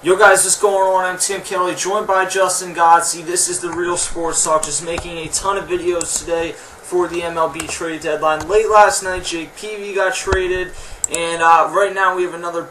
Yo guys, what's going on? I'm Tim Kelly, joined by Justin Godsey. This is the Real Sports Talk, just making a ton of videos today for the MLB trade deadline. Late last night, Jake Peavy got traded, and right now we have another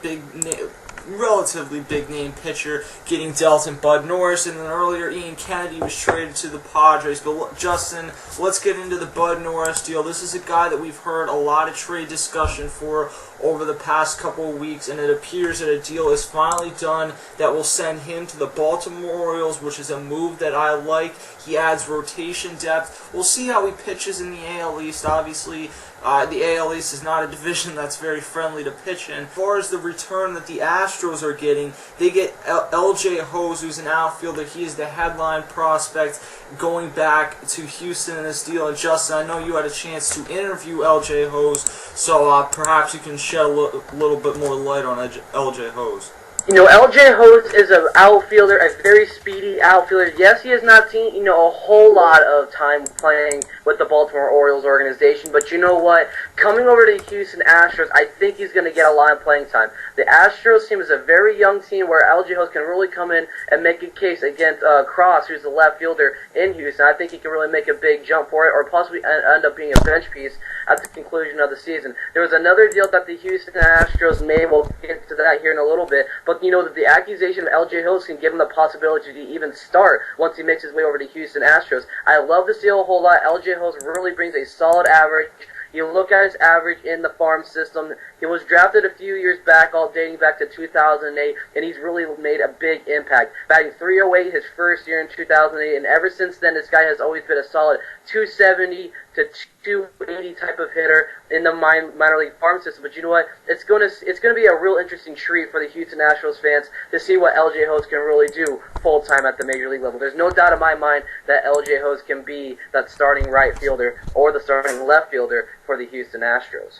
relatively big-name pitcher getting dealt in Bud Norris, and then earlier Ian Kennedy was traded to the Padres. But Justin, let's get into the Bud Norris deal. This is a guy that we've heard a lot of trade discussion for over the past couple of weeks, and it appears that a deal is finally done that will send him to the Baltimore Orioles, which is a move that I like. He adds rotation depth. We'll see how he pitches in the AL East. Obviously, the AL East is not a division that's very friendly to pitch in. As far as the return that the Astros are getting, they get LJ Hose, who's an outfielder. He is the headline prospect going back to Houston in this deal. And Justin, I know you had a chance to interview LJ Hose, so perhaps you can shed a little bit more light on LJ Hose. You know, LJ Hose is an outfielder, a very speedy outfielder. Yes, he has not seen, a whole lot of time playing with the Baltimore Orioles organization, but you know what? Coming over to the Houston Astros, I think he's going to get a lot of playing time. The Astros team is a very young team where LJ Hose can really come in and make a case against Cross, who's the left fielder in Houston. I think he can really make a big jump for it, or possibly end up being a bench piece at the conclusion of the season. There was another deal that the Houston Astros made. We'll get to that here in a little bit, but that the accusation of LJ Hose can give him the possibility to even start once he makes his way over to Houston Astros. I love this deal a whole lot. LJ Hose really brings a solid average. You look at his average in the farm system. He was drafted a few years back, all dating back to 2008, and he's really made a big impact. Batting .308 his first year in 2008, and ever since then, this guy has always been a solid 270 to 280 type of hitter in the minor league farm system. But you know what? It's gonna be a real interesting treat for the Houston Astros fans to see what LJ Hose can really do full time at the major league level. There's no doubt in my mind that LJ Hose can be that starting right fielder or the starting left fielder for the Houston Astros.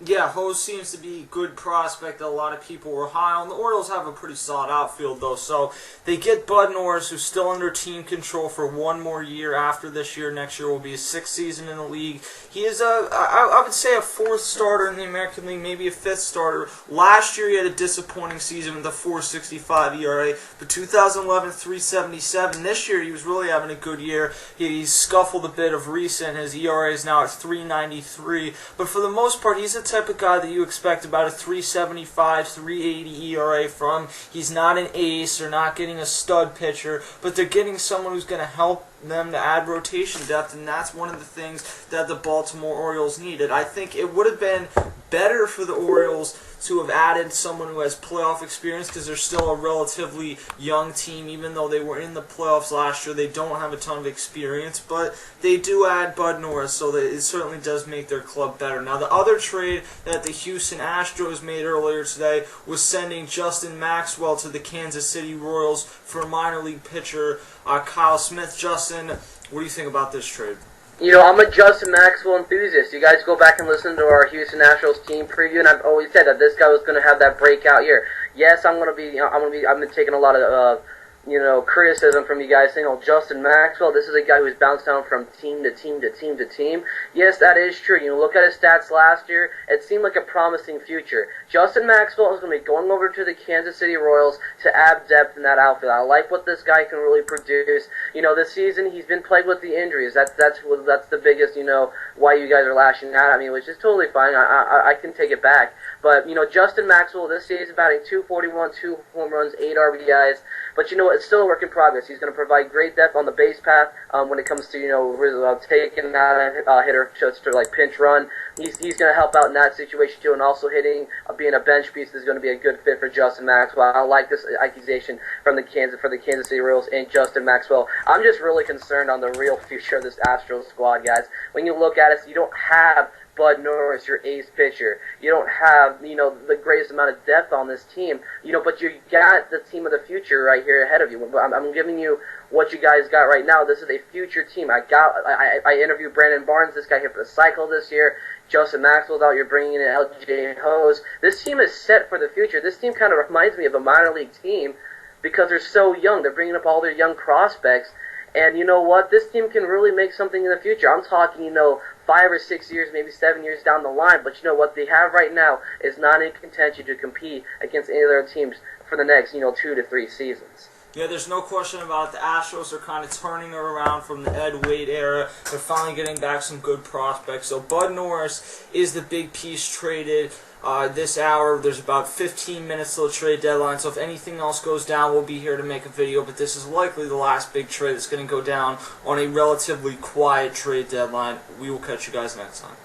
Yeah, Hose seems to be a good prospect that a lot of people were high on. The Orioles have a pretty solid outfield, though, so they get Bud Norris, who's still under team control for one more year after this year. Next year will be his sixth season in the league. He is, I would say, a fourth starter in the American League, maybe a fifth starter. Last year he had a disappointing season with a .465 ERA, but 2011, .377. This year he was really having a good year. He's scuffled a bit of recent. His ERA is now at .393, but for the most part, he's a type of guy that you expect about a .375, .380 ERA from. He's not an ace or not getting a stud pitcher, but they're getting someone who's going to help them to add rotation depth, and that's one of the things that the Baltimore Orioles needed. I think it would have been better for the Orioles to have added someone who has playoff experience, because they're still a relatively young team. Even though they were in the playoffs last year, they don't have a ton of experience, but they do add Bud Norris, so that it certainly does make their club better. Now, the other trade that the Houston Astros made earlier today was sending Justin Maxwell to the Kansas City Royals for minor league pitcher Kyle Smith. Justin, what do you think about this trade? I'm a Justin Maxwell enthusiast. You guys go back and listen to our Houston Nationals team preview, and I've always said that this guy was going to have that breakout year. Yes, I've been taking a lot of criticism from you guys saying, Justin Maxwell, this is a guy who's bounced down from team to team to team to team. Yes, that is true. Look at his stats last year. It seemed like a promising future. Justin Maxwell is going to be going over to the Kansas City Royals to add depth in that outfield. I like what this guy can really produce. This season he's been plagued with the injuries. That's the biggest, why you guys are lashing out at me, which is totally fine. I can take it back. But, Justin Maxwell this season batting .241, 2 home runs, 8 RBIs. But, it's still a work in progress. He's going to provide great depth on the base path when it comes to, taking out a hitter just to, pinch run. He's going to help out in that situation, too, and also hitting, being a bench piece is going to be a good fit for Justin Maxwell. I like this accusation for the Kansas City Royals and Justin Maxwell. I'm just really concerned on the real future of this Astros squad, guys. When you look at it, you don't have Bud Norris, your ace pitcher. You don't have, the greatest amount of depth on this team, but you got the team of the future right here ahead of you. I'm giving you what you guys got right now. This is a future team. I interviewed Brandon Barnes. This guy hit the cycle this year. Justin Maxwell's out. You're bringing in LJ Hose. This team is set for the future. This team kind of reminds me of a minor league team because they're so young. They're bringing up all their young prospects. And you know what? This team can really make something in the future. I'm talking, 5 or 6 years, maybe 7 years down the line. But you know what they have right now is not in contention to compete against any other teams for the next 2 to 3 seasons. Yeah, there's no question about it. The Astros are kind of turning it around from the Ed Wade era. They're finally getting back some good prospects. So Bud Norris is the big piece traded this hour. There's about 15 minutes till the trade deadline. So if anything else goes down, we'll be here to make a video. But this is likely the last big trade that's going to go down on a relatively quiet trade deadline. We will catch you guys next time.